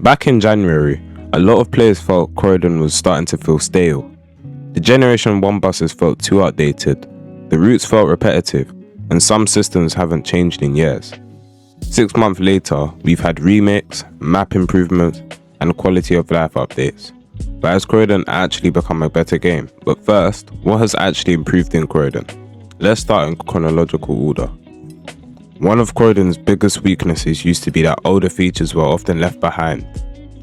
Back in January, a lot of players felt Croydon was starting to feel stale. The Generation 1 buses felt too outdated, the routes felt repetitive, and some systems haven't changed in years. 6 months later, we've had remakes, map improvements, and quality of life updates. But has Croydon actually become a better game? But first, what has actually improved in Croydon? Let's start in chronological order. One of Croydon's biggest weaknesses used to be that older features were often left behind.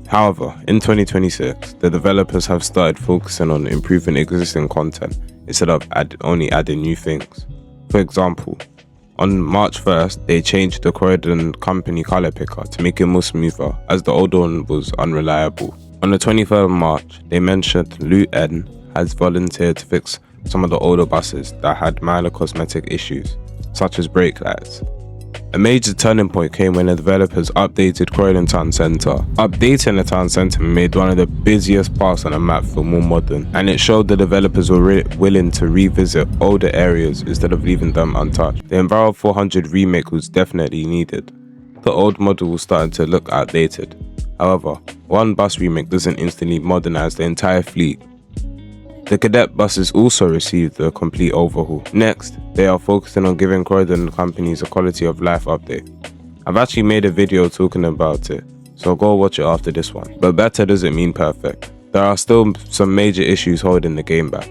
However, in 2026, the developers have started focusing on improving existing content instead of only adding new things. For example, on March 1st, they changed the Croydon company color picker to make it more smoother, as the old one was unreliable. On the 23rd of March, they mentioned Luton has volunteered to fix some of the older buses that had minor cosmetic issues, such as brake lights. A major turning point came when the developers updated Croydon Town Centre. Updating the town centre made one of the busiest parts on the map feel more modern, and it showed the developers were willing to revisit older areas instead of leaving them untouched. The Enviro 400 remake was definitely needed. The old model was starting to look outdated. However, one bus remake doesn't instantly modernise the entire fleet. The cadet buses also received a complete overhaul. Next, they are focusing on giving Croydon companies a quality of life update. I've actually made a video talking about it, so go watch it after this one. But better doesn't mean perfect. There are still some major issues holding the game back.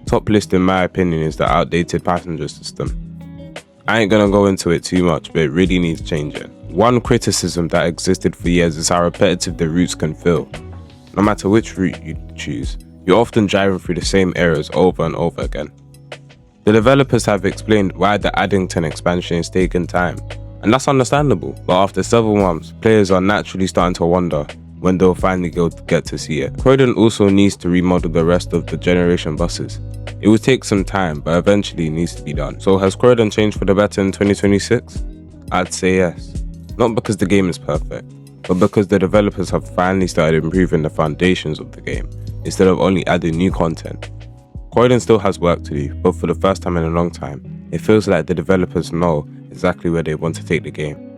Top list in my opinion is the outdated passenger system. I ain't gonna go into it too much, but it really needs changing. One criticism that existed for years is how repetitive the routes can feel. No matter which route you choose, you're often driving through the same areas over and over again. The developers have explained why the Addington expansion is taking time, and that's understandable, but after several months, players are naturally starting to wonder when they'll finally get to see it. Croydon also needs to remodel the rest of the Generation buses. It will take some time, but eventually it needs to be done. So has Croydon changed for the better in 2026? I'd say yes. Not because the game is perfect, but because the developers have finally started improving the foundations of the game, instead of only adding new content. Croydon still has work to do, but for the first time in a long time, it feels like the developers know exactly where they want to take the game.